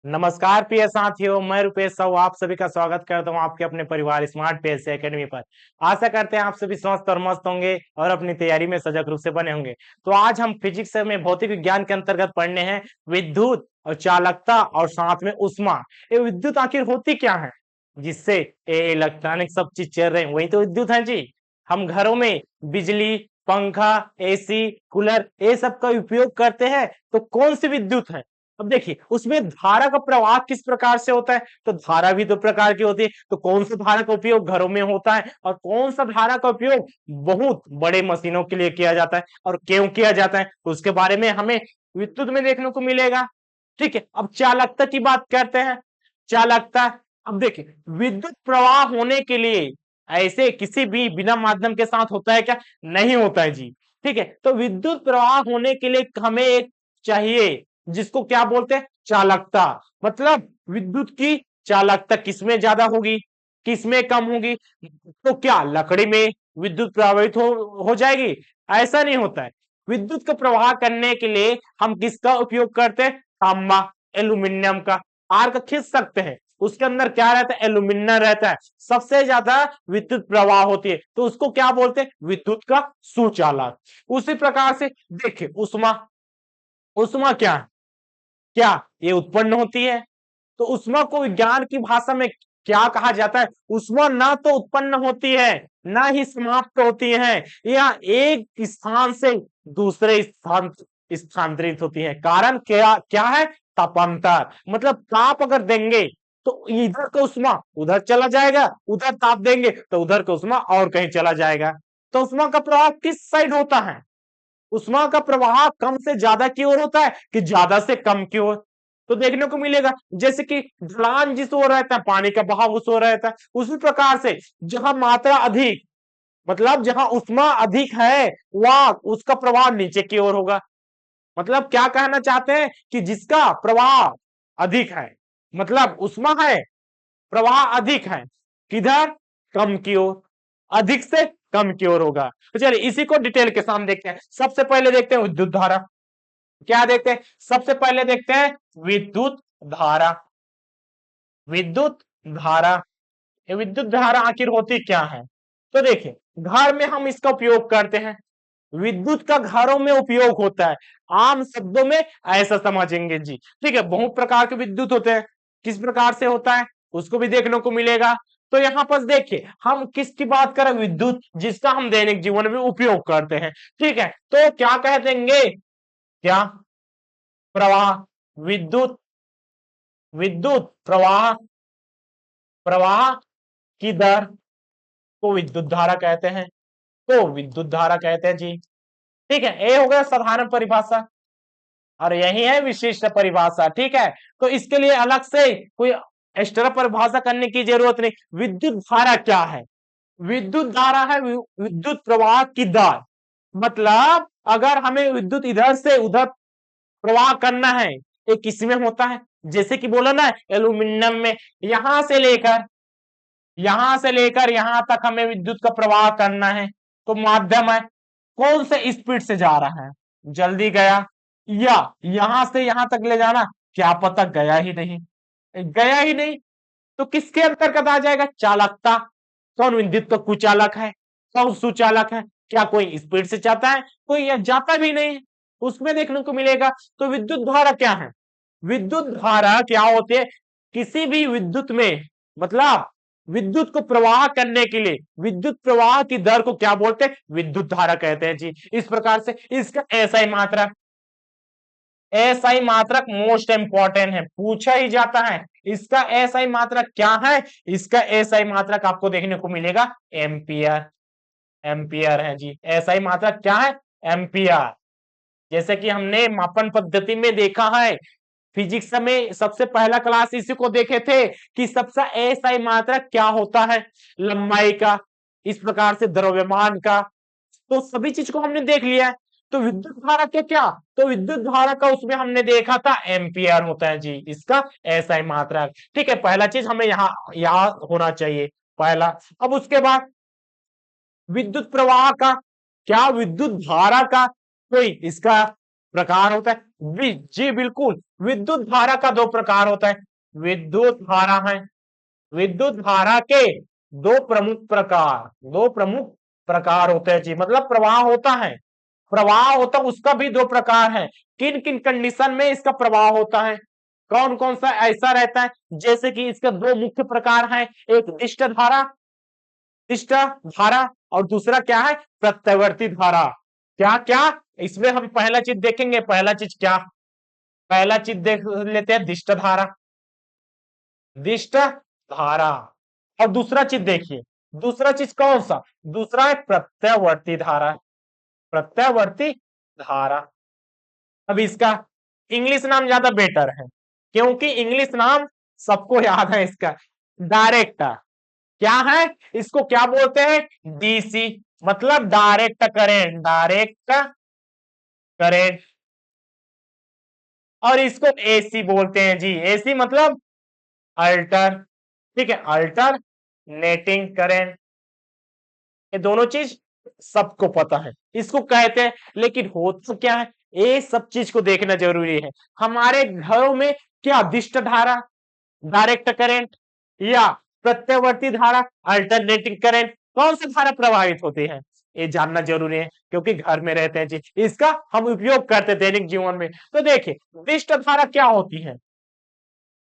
नमस्कार प्रिय साथियों, मैं रुपेश साहू आप सभी का स्वागत करता हूं आपके अपने परिवार स्मार्ट पीएससी एकेडमी पर। आशा करते हैं आप सभी स्वस्थ और मस्त होंगे और अपनी तैयारी में सजग रूप से बने होंगे। तो आज हम फिजिक्स में भौतिक विज्ञान के अंतर्गत पढ़ने हैं विद्युत और चालकता और साथ में उष्मा। ये विद्युत आखिर होती क्या है जिससे ये इलेक्ट्रॉनिक सब चीज चल रहे हैं, वही तो विद्युत है जी। हम घरों में बिजली, पंखा, एसी, कूलर ये सब का उपयोग करते हैं, तो कौन सी विद्युत है? अब देखिए उसमें धारा का प्रवाह किस प्रकार से होता है, तो धारा भी दो प्रकार की होती है। तो कौन सा धारा का उपयोग घरों में होता है और कौन सा धारा का उपयोग बहुत बड़े मशीनों के लिए किया जाता है और क्यों किया जाता है, तो उसके बारे में हमें विद्युत में देखने को मिलेगा। ठीक है, अब चालकता की बात करते हैं। चालकता, अब देखिए विद्युत प्रवाह होने के लिए ऐसे किसी भी बिना माध्यम के साथ होता है क्या? नहीं होता है जी। ठीक है, तो विद्युत प्रवाह होने के लिए हमें एक चाहिए जिसको क्या बोलते हैं? चालकता। मतलब विद्युत की चालकता किसमें ज्यादा होगी, किसमें कम होगी? तो क्या लकड़ी में विद्युत प्रवाहित हो जाएगी? ऐसा नहीं होता है। विद्युत का प्रवाह करने के लिए हम किसका उपयोग करते हैं? तांबा, एल्यूमिनियम का। आर्क खींच सकते हैं, उसके अंदर क्या रहता है? एल्यूमिनियम रहता है। सबसे ज्यादा विद्युत प्रवाह होती है, तो उसको क्या बोलते हैं? विद्युत का सुचालक। उसी प्रकार से देखिए उष्मा। उष्मा क्या है? क्या ये उत्पन्न होती है? तो उष्मा को विज्ञान की भाषा में क्या कहा जाता है? उष्मा ना तो उत्पन्न होती है, ना ही समाप्त होती है, यह एक स्थान से दूसरे स्थान स्थानांतरित होती है। कारण क्या क्या है? तापांतर। मतलब ताप अगर देंगे तो इधर का उष्मा उधर चला जाएगा, उधर ताप देंगे तो उधर का उष्मा और कहीं चला जाएगा। तो उष्मा का प्रभाव किस साइड होता है? उष्मा का प्रवाह कम से ज्यादा की ओर होता है कि ज्यादा से कम की ओर? तो देखने को मिलेगा जैसे कि ढलान जिस ओर रहता है पानी का बहाव उस ओर रहता है, उसी प्रकार से जहां मात्रा अधिक, मतलब जहां उष्मा अधिक है वह उसका प्रवाह नीचे की ओर होगा। मतलब क्या कहना चाहते हैं कि जिसका प्रवाह अधिक है, मतलब उष्मा है, प्रवाह अधिक है, किधर? कम की ओर। अधिक से कम की ओर होगा। तो चलिए इसी को डिटेल के साथ देखते हैं। सबसे पहले देखते हैं विद्युत धारा। क्या देखते हैं? सबसे पहले देखते हैं विद्युत धारा। विद्युत धारा, ये विद्युत धारा आखिर होती क्या है? तो देखिए घर में हम इसका उपयोग करते हैं, विद्युत का घरों में उपयोग होता है। आम शब्दों में ऐसा समझेंगे जी। ठीक है, बहुत प्रकार के विद्युत होते हैं, किस प्रकार से होता है उसको भी देखने को मिलेगा। तो यहाँ पर देखिए हम किसकी बात करें? विद्युत, जिसका हम दैनिक जीवन में उपयोग करते हैं। ठीक है, तो क्या कह देंगे? क्या? प्रवाह। विद्युत, विद्युत प्रवाह, प्रवाह की दर को विद्युत धारा कहते हैं। तो विद्युत धारा कहते हैं जी। ठीक है, ये हो गया साधारण परिभाषा और यही है विशिष्ट परिभाषा। ठीक है, तो इसके लिए अलग से कोई एक्स्ट्रा परिभाषा करने की जरूरत नहीं। विद्युत धारा क्या है? विद्युत धारा है विद्युत प्रवाह की दर। मतलब अगर हमें विद्युत इधर से उधर प्रवाह करना है, ये किसमें होता है? जैसे कि बोला ना एल्यूमिनियम में, यहां से लेकर यहां तक हमें विद्युत का प्रवाह करना है, तो माध्यम है कौन से स्पीड से जा रहा है? जल्दी गया, या यहां से यहां तक ले जाना, क्या पता गया ही नहीं, गया ही नहीं। तो किसके अंतर्गत आ जाएगा? चालकता। कौन विद्युत का कुचालक है, कौन सुचालक है? क्या कोई स्पीड से जाता है? कोई या जाता भी नहीं है, उसमें देखने को मिलेगा। तो विद्युत धारा क्या है? विद्युत धारा क्या होती है? किसी भी विद्युत में, मतलब विद्युत को प्रवाह करने के लिए विद्युत प्रवाह की दर को क्या बोलते हैं? विद्युत धारा कहते हैं जी। इस प्रकार से इसका एसआई मात्रक, एसआई मात्रक मोस्ट इंपॉर्टेंट है, पूछा ही जाता है। इसका एसआई मात्रक क्या है? इसका एसआई मात्रक आपको देखने को मिलेगा एम्पियर। एम्पियर है जी, एसआई मात्रक क्या है? एम्पियर। जैसे कि हमने मापन पद्धति में देखा है, फिजिक्स में सबसे पहला क्लास इसी को देखे थे कि सबसे एसआई मात्रक क्या होता है? लंबाई का, इस प्रकार से द्रव्यमान का। तो सभी चीज को हमने देख लिया है। तो विद्युत धारा के क्या? तो विद्युत धारा का उसमें हमने देखा था एम्पियर होता है जी इसका एसआई मात्रक। ठीक है, पहला चीज हमें यहाँ यहाँ होना चाहिए पहला। अब उसके बाद विद्युत प्रवाह का क्या? विद्युत धारा का कोई इसका प्रकार होता है? जी बिल्कुल, विद्युत धारा का दो प्रकार होता है। विद्युत धारा है, विद्युत धारा के दो प्रमुख प्रकार होते हैं जी, मतलब प्रवाह होता है, प्रवाह होता है उसका भी दो प्रकार है। किन किन कंडीशन में इसका प्रवाह होता है, कौन कौन सा ऐसा रहता है, जैसे कि इसका दो मुख्य प्रकार है, एक दिष्ट धारा, दिष्ट धारा, और दूसरा क्या है, प्रत्यावर्ती धारा। क्या क्या, इसमें हम पहला चीज देखेंगे, पहला चीज क्या, पहला चीज देख लेते हैं, दिष्ट धारा, दिष्ट धारा। और दूसरा चीज देखिए, दूसरा चीज कौन सा, दूसरा है प्रत्यावर्ती धारा, प्रत्यावर्ती धारा। अब इसका इंग्लिश नाम ज्यादा बेटर है, क्योंकि इंग्लिश नाम सबको याद है इसका, डायरेक्ट। क्या है, इसको क्या बोलते हैं, डीसी, मतलब डायरेक्ट करेंट, डायरेक्ट करेंट। और इसको एसी बोलते हैं जी, एसी मतलब अल्टर, ठीक है, अल्टरनेटिंग करेंट। ये दोनों चीज सबको पता है, इसको कहते हैं। लेकिन होता तो क्या है, ये सब चीज को देखना जरूरी है। हमारे घरों में क्या दिष्ट धारा, डायरेक्ट करंट, या प्रत्यावर्ती धारा, अल्टरनेटिंग करंट, कौन सी धारा प्रभावित होती है, ये जानना जरूरी है, क्योंकि घर में रहते हैं जी, इसका हम उपयोग करते हैं दैनिक जीवन में। तो देखिए, दिष्ट धारा क्या होती है,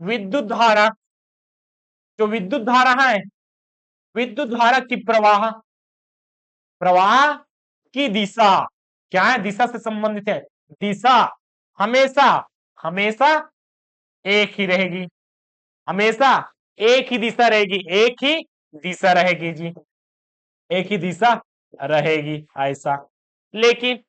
विद्युत धारा, जो विद्युत धारा है, विद्युत धारा की प्रवाह, प्रवाह की दिशा, क्या है, दिशा से संबंधित है, दिशा हमेशा, हमेशा एक ही रहेगी, हमेशा एक ही दिशा रहेगी, एक ही दिशा रहेगी जी, एक ही दिशा रहेगी ऐसा। लेकिन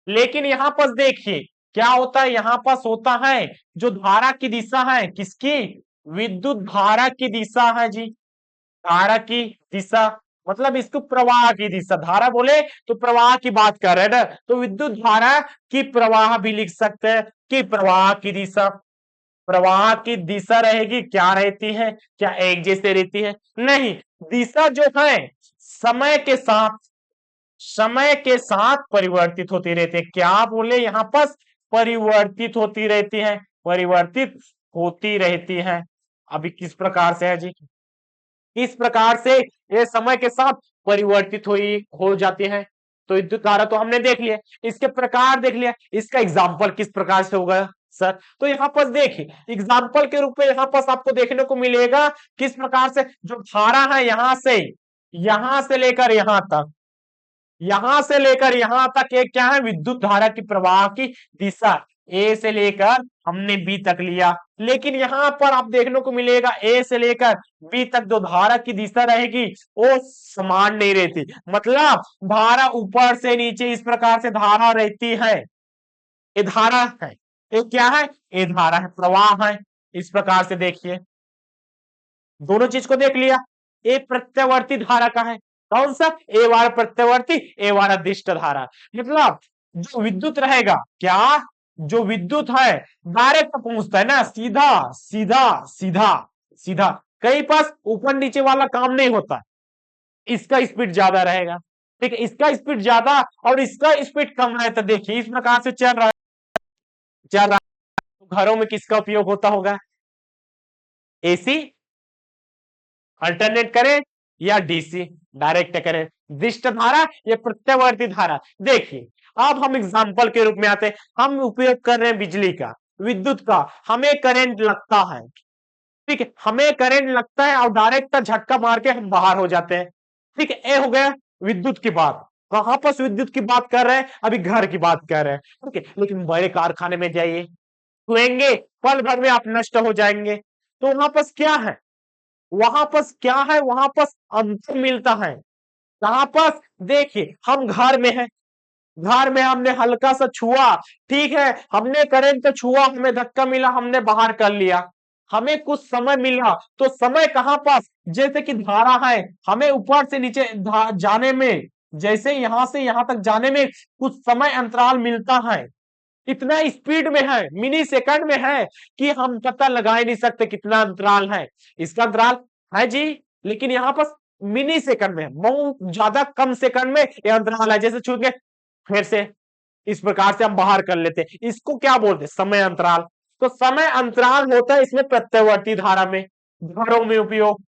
लेकिन यहां पर देखिए क्या होता है, यहां पास होता है जो धारा की दिशा है, किसकी, विद्युत धारा की दिशा है जी, धारा की दिशा, मतलब इसको प्रवाह की दिशा, धारा बोले तो प्रवाह की बात कर रहे हैं ना, तो विद्युत धारा की प्रवाह भी लिख सकते हैं कि प्रवाह की दिशा, प्रवाह की दिशा रहेगी, क्या रहती है, क्या एक जैसे रहती है, नहीं, दिशा जो है समय के साथ, समय के साथ परिवर्तित होती रहती है, क्या बोले यहां पर, परिवर्तित होती रहती है, परिवर्तित होती रहती है। अभी किस प्रकार से है जी, किस प्रकार से ये समय के साथ परिवर्तित हुई हो जाती है। तो विद्युत धारा तो हमने देख लिया, इसके प्रकार देख लिया, इसका एग्जाम्पल किस प्रकार से होगा सर, तो यहाँ पर देखिए एग्जाम्पल के रूप में यहाँ पर आपको देखने को मिलेगा किस प्रकार से, जो धारा है यहां से लेकर यहां तक, यहां से लेकर यहां तक एक क्या है, विद्युत धारा की प्रवाह की दिशा, ए से लेकर हमने बी तक लिया। लेकिन यहां पर आप देखने को मिलेगा ए से लेकर बी तक जो धारा की दिशा रहेगी वो समान नहीं रहती, मतलब धारा ऊपर से नीचे इस प्रकार से धारा रहती है, ये धारा है, ये क्या है, ये धारा है, प्रवाह है, इस प्रकार से देखिए दोनों चीज को देख लिया। ए प्रत्यावर्ती धारा का है, कौन सा, ए वाला प्रत्यावर्ती, ए वाला दिष्ट धारा, मतलब जो विद्युत रहेगा, क्या, जो विद्युत है डायरेक्ट पहुंचता है ना, सीधा सीधा सीधा सीधा, कहीं पास ऊपर नीचे वाला काम नहीं होता, इसका स्पीड ज्यादा रहेगा, ठीक है, इसका स्पीड ज्यादा और इसका स्पीड कम रहता, देखिए इस प्रकार से चल रहा है, चल रहा है। तो घरों में किसका उपयोग होता होगा, एसी, अल्टरनेट करें, या डीसी, डायरेक्ट करें, दिष्ट धारा या प्रत्यावर्ती धारा। देखिए अब हम एग्जांपल के रूप में आते हैं, हम उपयोग कर रहे हैं बिजली का, विद्युत का, हमें करंट लगता है, ठीक है, हमें करंट लगता है और डायरेक्ट झटका मार के हम बाहर हो जाते हैं, ठीक है, ये हो गया विद्युत की बात। कहां पर विद्युत की बात कर रहे हैं, अभी घर की बात कर रहे हैं, ठीक है, लेकिन बड़े कारखाने में जाइए, छुएंगे पल भर में आप नष्ट हो जाएंगे, तो वहां पर क्या है, वहां पर क्या है, वहां पर अंतर मिलता है, कहां पर, देखिए हम घर में है, घर में हमने हल्का सा छुआ, ठीक है, हमने करंट तो छुआ, हमें धक्का मिला, हमने बाहर कर लिया, हमें कुछ समय मिला, तो समय कहां पास, जैसे कि धारा है, हमें ऊपर से नीचे जाने में, जैसे यहां से यहां तक जाने में कुछ समय अंतराल मिलता है, इतना स्पीड में है, मिनी सेकंड में है कि हम पता लगा ही नहीं सकते कितना अंतराल है, इसका अंतराल है जी, लेकिन यहाँ पर मिनी सेकंड में, बहुत ज्यादा कम सेकंड में यह अंतराल है, जैसे छूट गए फिर से इस प्रकार से हम बाहर कर लेते हैं। इसको क्या बोलते हैं? समय अंतराल। तो समय अंतराल होता है इसमें प्रत्यवर्ती धारा में, घरों में उपयोग,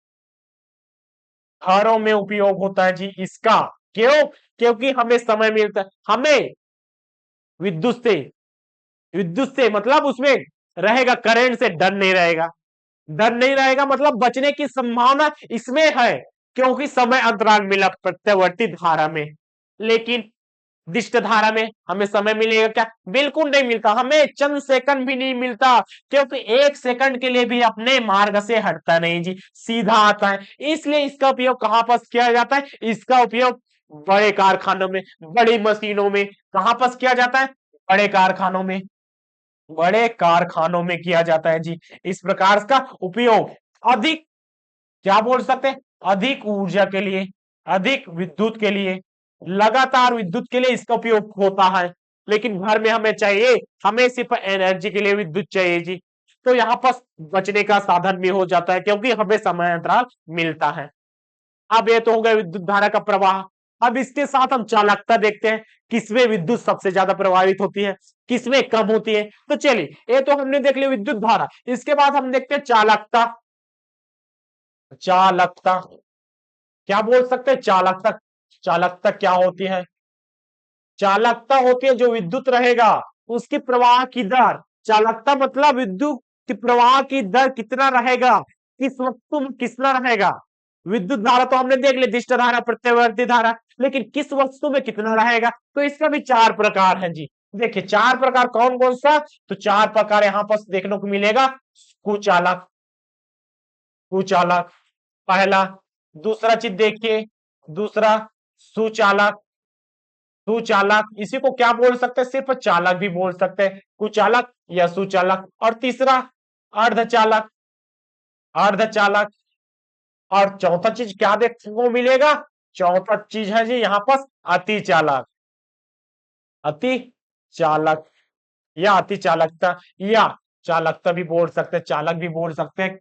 घरों में उपयोग होता है जी इसका। क्यों? क्योंकि हमें समय मिलता है, हमें विद्युत से, विद्युत से मतलब उसमें रहेगा, करंट से डर नहीं रहेगा। डर नहीं रहेगा मतलब बचने की संभावना इसमें है, क्योंकि समय अंतराल मिला प्रत्यवर्ती धारा में। लेकिन दिष्ट धारा में हमें समय मिलेगा क्या? बिल्कुल नहीं मिलता, हमें चंद सेकंड भी नहीं मिलता, क्योंकि एक सेकंड के लिए भी अपने मार्ग से हटता नहीं जी, सीधा आता है। इसलिए इसका उपयोग कहां पर किया जाता है? इसका उपयोग बड़े कारखानों में, बड़ी मशीनों में। कहां पर किया जाता है? बड़े कारखानों में, बड़े कारखानों में किया जाता है जी। इस प्रकार का उपयोग अधिक, क्या बोल सकते हैं, अधिक ऊर्जा के लिए, अधिक विद्युत के लिए, लगातार विद्युत के लिए इसका उपयोग होता है। लेकिन घर में हमें चाहिए, हमें सिर्फ एनर्जी के लिए विद्युत चाहिए जी। तो यहाँ पर बचने का साधन भी हो जाता है, क्योंकि हमें समय अंतराल मिलता है। अब ये तो हो गया विद्युत धारा का प्रवाह। अब इसके साथ हम चालकता देखते हैं, किसमें विद्युत सबसे ज्यादा प्रभावित होती है, किसमें कम होती है। तो चलिए, ये तो हमने देख लिया विद्युत धारा। इसके बाद हम देखते हैं चालकता। चालकता क्या बोल सकते हैं? चालकता, चालकता क्या होती है? चालकता होती है जो विद्युत रहेगा उसकी प्रवाह की दर। चालकता मतलब विद्युत की प्रवाह की दर कितना रहेगा, किस वस्तु में कितना रहेगा। विद्युत धारा तो हमने देख लिया, दिष्ट धारा, प्रत्यवर्ती धारा, लेकिन किस वस्तु में कितना रहेगा। तो इसका भी चार प्रकार है जी। देखिए चार प्रकार कौन कौन सा? तो चार प्रकार यहां पर देखने को मिलेगा। कुचालक, कुचालक पहला। दूसरा चीज देखिए, दूसरा सुचालक, सुचालक इसी को क्या बोल सकते हैं? सिर्फ चालक भी बोल सकते हैं, कुचालक या सुचालक। और तीसरा अर्धचालक, अर्धचालक। और चौथा चीज क्या देखने को मिलेगा? चौथा चीज है जी यहाँ पर अति चालक, अति चालक या अति चालकता, या चालकता भी बोल सकते हैं, चालक भी बोल सकते हैं।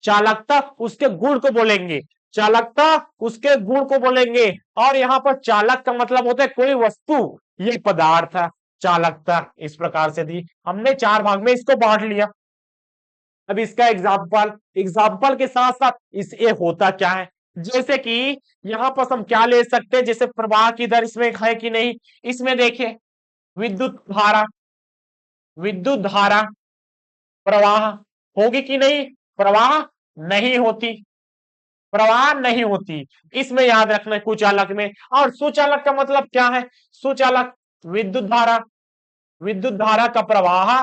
चालकता उसके गुण को बोलेंगे, चालकता उसके गुण को बोलेंगे। और यहाँ पर चालक का मतलब होता है कोई वस्तु, ये पदार्थ है चालकता। इस प्रकार से दी हमने चार भाग में इसको बांट लिया। अब इसका एग्जाम्पल, एग्जाम्पल के साथ साथ इस ये होता क्या है, जैसे कि यहाँ पर हम क्या ले सकते हैं, जैसे प्रवाह की दर इसमें है कि नहीं। इसमें देखिए विद्युत धारा, विद्युत धारा प्रवाह होगी कि नहीं? प्रवाह नहीं होती, प्रवाह नहीं होती। इसमें याद रखना है कुचालक में। और सुचालक का मतलब क्या है? सुचालक विद्युत धारा, विद्युत धारा का प्रवाह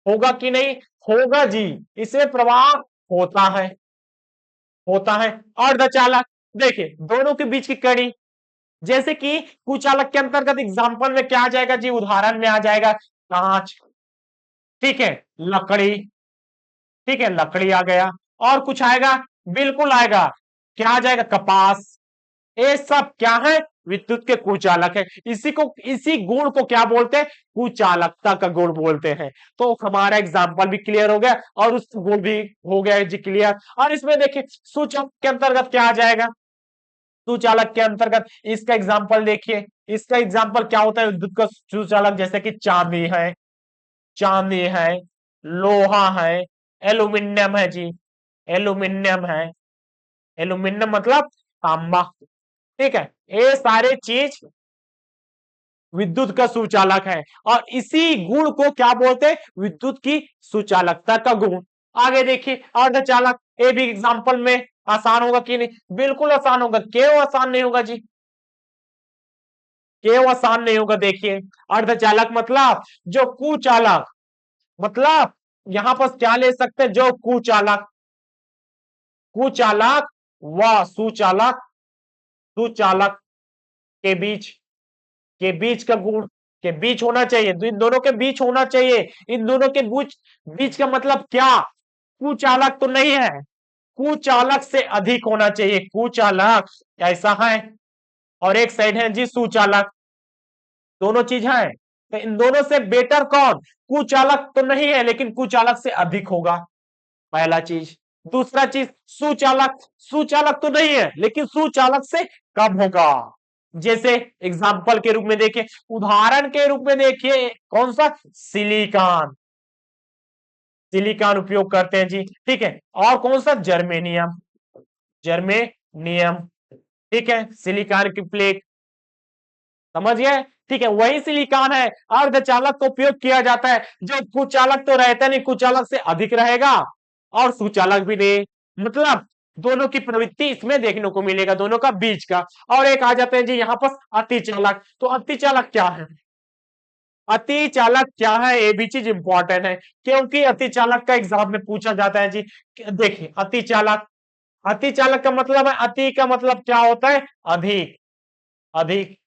होगा कि नहीं? होगा जी, इसमें प्रवाह होता है, होता है। अर्धचालक देखिए दोनों के बीच की कड़ी, जैसे कि कुचालक के अंतर्गत एग्जाम्पल में क्या आ जाएगा जी, उदाहरण में आ जाएगा कांच, ठीक है, लकड़ी, ठीक है, लकड़ी आ गया। और कुछ आएगा? बिल्कुल आएगा, क्या आ जाएगा? कपास। ये सब क्या है? विद्युत के कुचालक है। इसी को, इसी गुण को क्या बोलते हैं? कुचालकता का गुण बोलते हैं। तो हमारा एग्जाम्पल भी क्लियर हो गया और उस गुण भी हो गया जी क्लियर। और इसमें देखिए सूचक के अंतर्गत क्या आ जाएगा? सुचालक के अंतर्गत इसका एग्जाम्पल देखिए, इसका एग्जाम्पल क्या होता है विद्युत का सुचालक? जैसे कि चांदी है, चांदी है, लोहा है, एल्यूमिनियम है जी, एल्यूमिनियम है, एल्यूमिनियम मतलब तांबा, ठीक है। ये सारे चीज विद्युत का सुचालक है। और इसी गुण को क्या बोलते हैं? विद्युत की सुचालकता का गुण। आगे देखिए अर्धचालक, ये भी एग्जाम्पल में आसान होगा कि नहीं? बिल्कुल आसान होगा। क्यों आसान नहीं होगा जी? क्यों आसान नहीं होगा? देखिए अर्धचालक मतलब जो कुचालक, मतलब यहां पर क्या ले सकते हैं? जो कुचालक, कुचालक व सुचालक, सुचालक के बीच, के बीच का गुण, के बीच होना चाहिए, तो इन दोनों के बीच होना चाहिए। इन दोनों के बीच, बीच का मतलब क्या? कुचालक तो नहीं है, कुचालक से अधिक होना चाहिए। कुचालक ऐसा है और एक साइड है जी सुचालक, दोनों चीज है। तो इन दोनों से बेटर कौन? कुचालक तो नहीं है लेकिन कुचालक से अधिक होगा, पहला चीज। दूसरा चीज सुचालक, सुचालक तो नहीं है लेकिन सुचालक से कम होगा। जैसे एग्जाम्पल के रूप में देखिए, उदाहरण के रूप में देखिए, कौन सा? सिलिकॉन। सिलिकॉन उपयोग करते हैं जी, ठीक है। और कौन सा? जर्मेनियम। जर्मेनियम, ठीक है। सिलिकॉन की प्लेट, समझ गए? ठीक है, वही सिलिकॉन है, अर्धचालक का उपयोग किया जाता है। जो कुचालक तो रहता नहीं, कुचालक से अधिक रहेगा और सुचालक भी नहीं, मतलब दोनों की प्रवृत्ति इसमें देखने को मिलेगा, दोनों का बीच का। और एक आ जाते हैं जी यहाँ पर अतिचालक। तो अतिचालक क्या है? अतिचालक क्या है, ये भी चीज इंपॉर्टेंट है, क्योंकि अतिचालक का एग्जाम में पूछा जाता है जी। देखिए, अतिचालक, अतिचालक का मतलब है, अति का मतलब क्या होता है? अधिक। अधिक,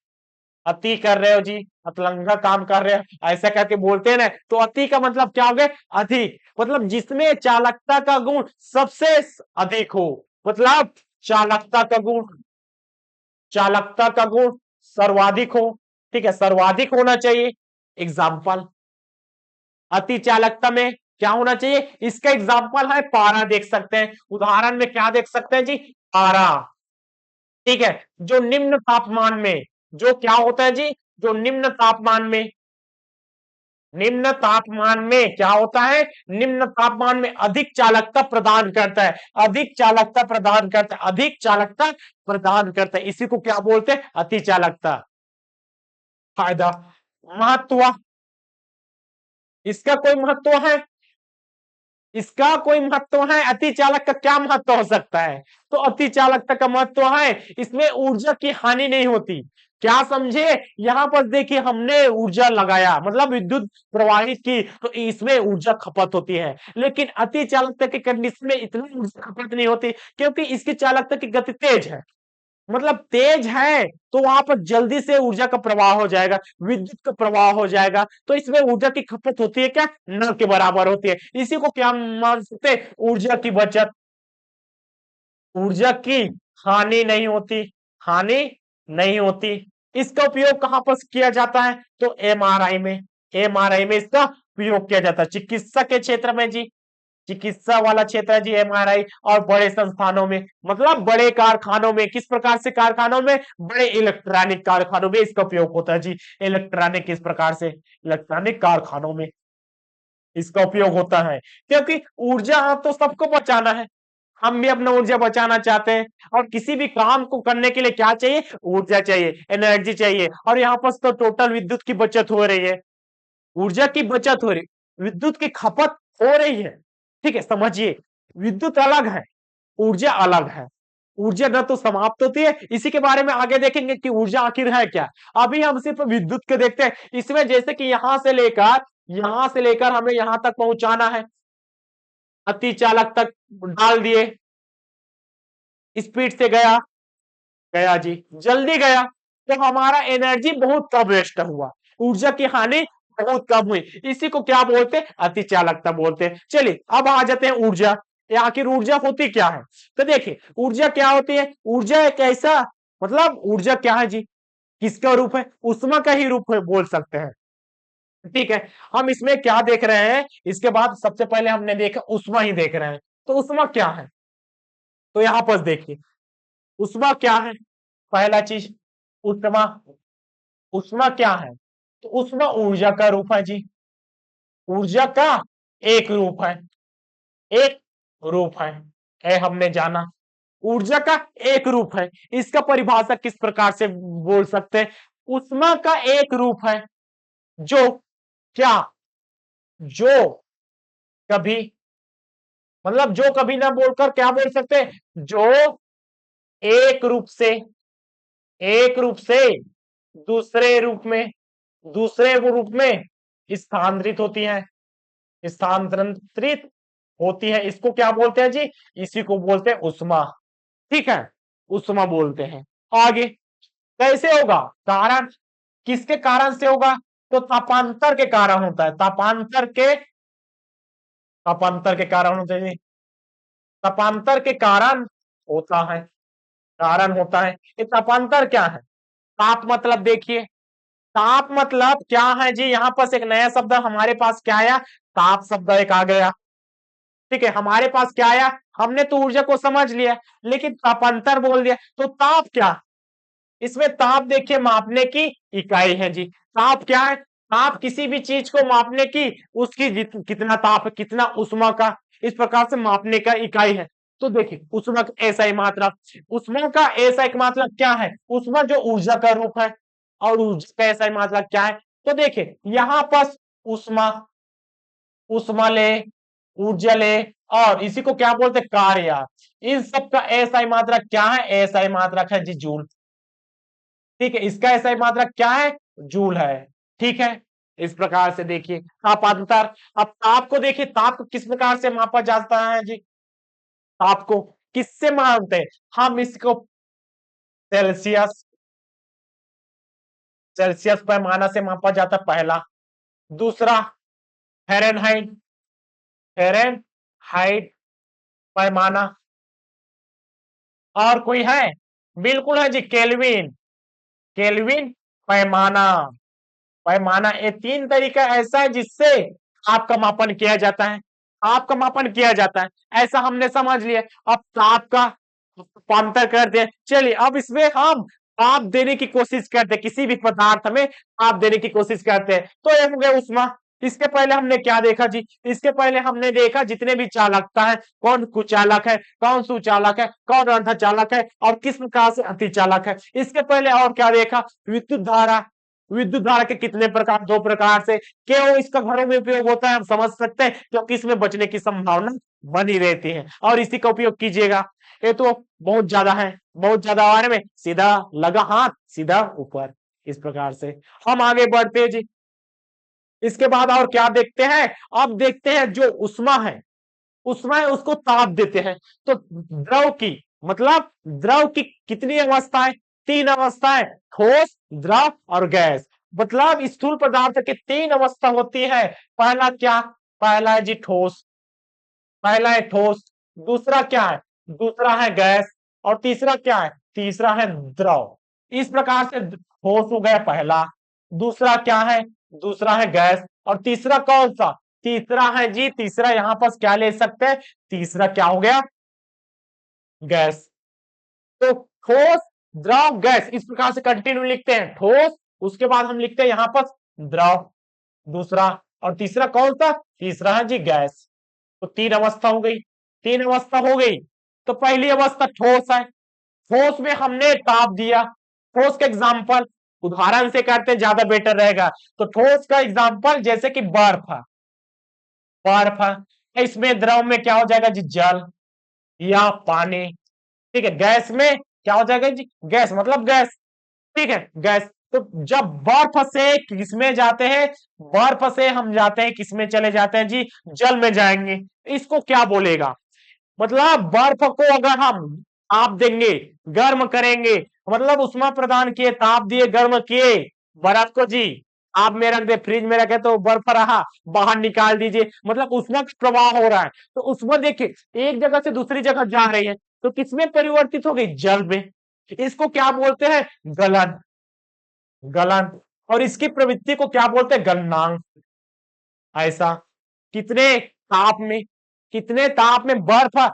अति कर रहे हो जी, अतलंगा काम कर रहे हो, ऐसा करके बोलते हैं ना, तो अति का मतलब क्या हो गया? अधिक, मतलब जिसमें चालकता का गुण सबसे अधिक हो, मतलब चालकता का गुण, चालकता का गुण सर्वाधिक हो, ठीक है, सर्वाधिक होना चाहिए। एग्जाम्पल, अति चालकता में क्या होना चाहिए? इसका एग्जाम्पल है पारा, देख सकते हैं उदाहरण में, क्या देख सकते हैं जी? पारा, ठीक है। जो निम्न तापमान में, जो क्या होता है जी? जो निम्न तापमान में, निम्न तापमान में क्या होता है? निम्न तापमान में अधिक चालकता प्रदान करता है, अधिक चालकता प्रदान करता है, अधिक चालकता प्रदान करता है, इसी को क्या बोलते हैं? अति चालकता। फायदा, महत्व, इसका कोई महत्व है? इसका कोई महत्व है? अति चालक का क्या महत्व हो सकता है? तो अति चालकता का महत्व है, इसमें ऊर्जा की हानि नहीं होती। क्या समझे? यहां पर देखिए, हमने ऊर्जा लगाया, मतलब विद्युत प्रवाहित की, तो इसमें ऊर्जा खपत होती है, लेकिन अति चालकता के कंडीशन में इतनी ऊर्जा खपत नहीं होती, क्योंकि इसकी चालकता की गति तेज है, मतलब तेज है, तो वहां पर जल्दी से ऊर्जा का प्रवाह हो जाएगा, विद्युत का प्रवाह हो जाएगा, तो इसमें ऊर्जा की खपत होती है क्या? न के बराबर होती है। इसी को क्या मान सकते हैं? ऊर्जा की बचत, ऊर्जा की हानि नहीं होती, हानि नहीं होती। इसका उपयोग कहां पर किया जाता है? तो एमआरआई में, एमआरआई में इसका उपयोग किया जाता है, चिकित्सा के क्षेत्र में जी, चिकित्सा वाला क्षेत्र है जी एमआरआई। और बड़े संस्थानों में, मतलब बड़े कारखानों में, किस प्रकार से कारखानों में? बड़े इलेक्ट्रॉनिक कारखानों में इसका उपयोग होता है जी। इलेक्ट्रॉनिक, किस प्रकार से? इलेक्ट्रॉनिक कारखानों में इसका उपयोग होता है, क्योंकि ऊर्जा तो सबको बचाना है, हम भी अपना ऊर्जा बचाना चाहते हैं, और किसी भी काम को करने के लिए क्या चाहिए? ऊर्जा चाहिए, एनर्जी चाहिए। और यहाँ पर तो टोटल विद्युत की बचत हो रही है, ऊर्जा की बचत हो रही, विद्युत की खपत हो रही है, ठीक है। समझिए, विद्युत अलग है, ऊर्जा अलग है, ऊर्जा न तो समाप्त होती है, इसी के बारे में आगे देखेंगे कि ऊर्जा आखिर है क्या। अभी हम सिर्फ विद्युत के देखते हैं, इसमें जैसे कि यहां से लेकर हमें यहां तक पहुंचाना है, अति चालक तक डाल दिए, स्पीड से गया, गया जी, जल्दी गया, तो हमारा एनर्जी बहुत कम वेस्ट हुआ, ऊर्जा की हानि बहुत कम हुई, इसी को क्या बोलते हैं? अति चालकता बोलते हैं। चलिए अब आ जाते हैं ऊर्जा, ये आखिर ऊर्जा होती क्या है? तो देखिए, ऊर्जा क्या होती है? ऊर्जा एक ऐसा, मतलब ऊर्जा क्या है जी? किसका रूप है? उष्मा का ही रूप है, बोल सकते हैं, ठीक है। हम इसमें क्या देख रहे हैं? इसके बाद सबसे पहले हमने देखा उष्मा ही देख रहे हैं, तो उष्मा क्या है? तो यहां पर देखिए, उष्मा क्या है? पहला चीज, उष्मा, उष्मा क्या है? तो उष्मा ऊर्जा का रूप है जी, ऊर्जा का एक रूप है, एक रूप है, हमने जाना, ऊर्जा का एक रूप है। इसका परिभाषा किस प्रकार से बोल सकते हैं? उष्मा का एक रूप है, जो क्या, जो कभी, मतलब जो कभी ना बोलकर क्या बोल सकते हैं? जो एक रूप से, एक रूप से दूसरे रूप में, दूसरे रूप में स्थानांतरित होती है, स्थानांतरित होती है, इसको क्या बोलते हैं जी? इसी को बोलते हैं उष्मा, ठीक है, उष्मा बोलते हैं। आगे कैसे होगा? कारण, किसके कारण से होगा? तो तापांतर के कारण होता है, तापांतर के, तापांतर के कारण होते हैं, तापांतर के कारण होता है, कारण होता है। ये तापांतर क्या है? ताप मतलब देखिए, ताप मतलब क्या है जी? यहां पास एक नया शब्द हमारे पास क्या आया? ताप शब्द एक आ गया, ठीक है। हमारे पास क्या आया? हमने तो ऊर्जा को समझ लिया, लेकिन तापांतर बोल दिया, तो ताप क्या? इसमें ताप देखिए मापने की इकाई है जी। ताप क्या है? ताप किसी भी चीज को मापने की उसकी कितना ताप है, कितना उष्मा का, इस प्रकार से मापने का इकाई है। तो देखिए उष्मा का ऐसा ही मात्रा, उष्मा का ऐसा एक मात्रा क्या है? उष्मा जो ऊर्जा का रूप है, और ऊर्जा का ऐसा ही मात्रा क्या है? तो देखिए यहाँ पर उष्मा, उष्मा ले, ऊर्जा ले, और इसी को क्या बोलते हैं? कार्य। इन सब का एसआई मात्रक क्या है? एसआई मात्रक है जी जूल। ठीक है, इसका एसआई मात्रक क्या है? जूल है। ठीक है, इस प्रकार से देखिए ताप अंतर। अब ताप को देखिए, ताप को किस प्रकार से मापा जाता है जी? ताप को किससे मापते हैं हम? इसको सेल्सियस, सेल्सियस पैमाना से मापा जाता है पहला। दूसरा फ़ारेनहाइट, फ़ारेनहाइट पैमाना। और कोई है? बिल्कुल है जी, केल्विन, केल्विन पैमाना। पैमाना, ये तीन तरीका ऐसा है जिससे आपका मापन किया जाता है, आपका मापन किया जाता है। ऐसा हमने समझ लिया। अब ताप का रूपांतर करते हैं। चलिए अब इसमें हम ताप देने की कोशिश करते हैं, किसी भी पदार्थ में ताप देने की कोशिश करते हैं। तो ये हो गया उष्मा। इसके पहले हमने क्या देखा जी? इसके पहले हमने देखा जितने भी चालकता है, कौन कुचालक है, कौन सुचालक है, कौन अर्धचालक है, और किस प्रकार से अतिचालक है। इसके पहले और क्या देखा? विद्युत धारा। विद्युत धारा के कितने प्रकार? दो प्रकार से। क्यों इसका घरों में उपयोग होता है हम समझ सकते हैं, क्योंकि इसमें बचने की संभावना बनी रहती है, और इसी का उपयोग कीजिएगा। ये तो बहुत ज्यादा है, बहुत ज्यादा बारे में सीधा लगा हाथ सीधा ऊपर, इस प्रकार से हम आगे बढ़ते हैं जी। इसके बाद और क्या देखते हैं? अब देखते हैं जो उष्मा है, उष्मा है उसको ताप देते हैं। तो द्रव की, मतलब द्रव की कितनी अवस्थाएं? तीन अवस्थाएं, ठोस, द्रव और गैस। मतलब स्थूल पदार्थ की तीन अवस्था होती है। पहला क्या? पहला है जी ठोस, पहला है ठोस। दूसरा क्या है? दूसरा है गैस। और तीसरा क्या है? तीसरा है द्रव। इस प्रकार से ठोस हो गया पहला, दूसरा क्या है? दूसरा है गैस, और तीसरा कौन सा? तीसरा है जी, तीसरा यहां पर क्या ले सकते हैं? तीसरा क्या हो गया? गैस। तो ठोस, द्रव, गैस, इस प्रकार से कंटिन्यू लिखते हैं। ठोस, उसके बाद हम लिखते हैं यहां पर द्रव, दूसरा, और तीसरा कौन सा? तीसरा है जी गैस। तो तीन अवस्था हो गई, तीन अवस्था हो गई। तो पहली अवस्था ठोस है। ठोस में हमने ताप दिया। ठोस का एग्जांपल उदाहरण से करते ज्यादा बेटर रहेगा। तो ठोस का एग्जांपल जैसे कि बर्फ है, बर्फ है। इसमें द्रव में क्या हो जाएगा जी? जल या पानी। ठीक है, गैस में क्या हो जाएगा जी? गैस मतलब गैस। ठीक है, गैस। तो जब बर्फ से किसमें जाते हैं? बर्फ से हम जाते हैं किसमें चले जाते हैं जी? जल में जाएंगे। इसको क्या बोलेगा? मतलब बर्फ को अगर हम ताप देंगे, गर्म करेंगे, मतलब उष्मा प्रदान किए, ताप दिए, गर्म किए बर्फ को जी, आप में रख दे, फ्रिज में रखे तो बर्फ रहा, बाहर निकाल दीजिए, मतलब उष्मा का प्रवाह हो रहा है। तो उष्मा देखिए एक जगह से दूसरी जगह जा रही है, तो किसमें परिवर्तित हो गई? जल में। इसको क्या बोलते हैं? गलन, गलन। और इसकी प्रवृत्ति को क्या बोलते हैं? गलनांक। ऐसा कितने ताप में, कितने ताप में बर्फ,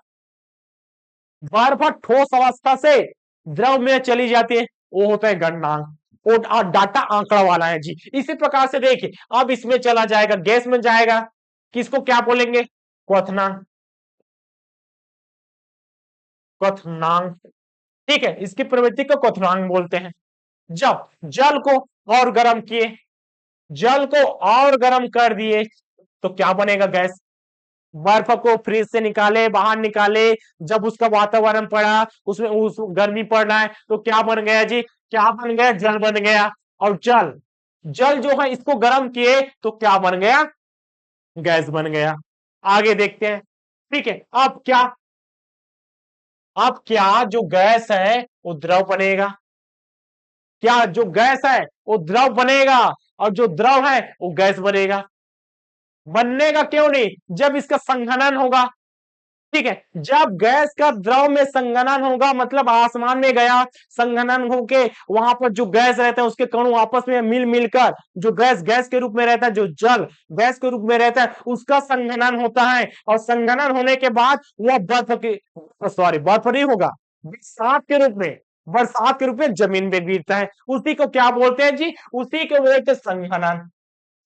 बर्फ ठोस अवस्था से द्रव में चली जाती है, वो होता है गलनांक। और डाटा आंकड़ा वाला है जी। इसी प्रकार से देखिए अब इसमें चला जाएगा, गैस में जाएगा, किसको क्या बोलेंगे? क्वथनांक, क्वथनांक। ठीक है, इसकी प्रवृत्ति को क्वथनांक बोलते हैं। जब जल को और गर्म किए, जल को और गर्म कर दिए, तो क्या बनेगा? गैस। बर्फ को फ्रिज से निकाले, बाहर निकाले, जब उसका वातावरण पड़ा, उसमें उस गर्मी पड़ रहा है, तो क्या बन गया जी? क्या बन गया? जल बन गया। और जल, जल जो है इसको गर्म किए तो क्या बन गया? गैस बन गया। आगे देखते हैं। ठीक है, अब क्या? अब क्या जो गैस है वो द्रव बनेगा? क्या जो गैस है वो द्रव बनेगा? और जो द्रव है वो गैस बनेगा? बनने का क्यों नहीं? जब इसका संघनन होगा। ठीक है, जब गैस का द्रव में संघनन होगा, मतलब आसमान में गया, संघनन होके वहां पर जो गैस रहता है उसके कणों आपस में मिल मिलकर जो गैस गैस के रूप में रहता है, जो जल गैस के रूप में रहता है, उसका संघनन होता है। और संघनन होने के बाद वह बर्फ की, सॉरी बर्फ नहीं होगा, विषाक्त के रूप में, बरसात के रूप में जमीन पे गिरता है, उसी को क्या बोलते हैं जी? उसी को बोलते हैं संघनन।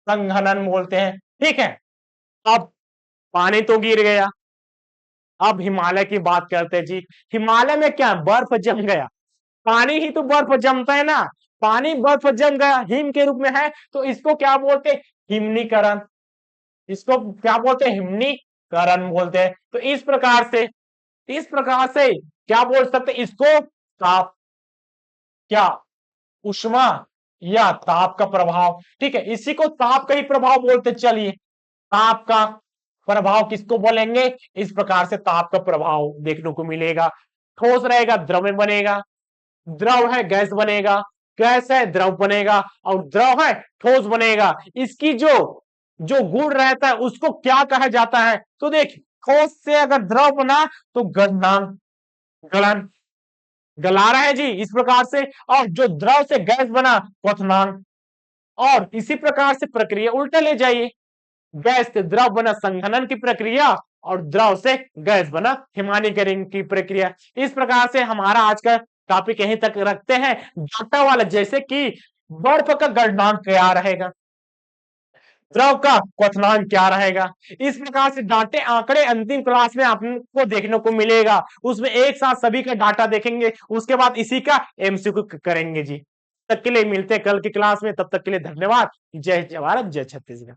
संघनन बोलते हैं, ठीक है। अब पानी तो गिर गया, अब हिमालय की बात करते हैं जी। हिमालय में क्या बर्फ जम गया, पानी ही तो बर्फ जमता है ना, पानी बर्फ जम गया, हिम के रूप में है, तो इसको क्या बोलते हैं? हिमनीकरण। इसको क्या बोलते हैं? हिमनीकरण बोलते हैं। तो इस प्रकार से क्या बोल सकते हैं इसको? ताप, क्या उष्मा या ताप का प्रभाव, ठीक है, इसी को ताप का ही प्रभाव बोलते। चलिए, ताप का प्रभाव किसको बोलेंगे? इस प्रकार से ताप का प्रभाव देखने को मिलेगा। ठोस रहेगा द्रव में बनेगा, द्रव है गैस बनेगा, गैस है द्रव बनेगा, और द्रव है ठोस बनेगा। इसकी जो जो गुण रहता है उसको क्या कहा जाता है? तो देखिए, ठोस से अगर द्रव बना तो गलनांक, गलन, गला रहा है जी इस प्रकार से। और जो द्रव से गैस बना, क्वथनांक। और इसी प्रकार से प्रक्रिया उल्टा ले जाइए, गैस से द्रव बना संघनन की प्रक्रिया, और द्रव से गैस बना हिमानीकरण की प्रक्रिया। इस प्रकार से हमारा आज का टॉपिक यहीं तक रखते हैं। डाटा वाला, जैसे कि बर्फ का गलनांक क्या रहेगा, द्रव का क्वथनांक क्या रहेगा, इस प्रकार से डाटे आंकड़े अंतिम क्लास में आपको देखने को मिलेगा। उसमें एक साथ सभी का डाटा देखेंगे, उसके बाद इसी का एमसीक्यू करेंगे जी। तब तक के लिए मिलते हैं कल की क्लास में, तब तक के लिए धन्यवाद। जय भारत, जय छत्तीसगढ़।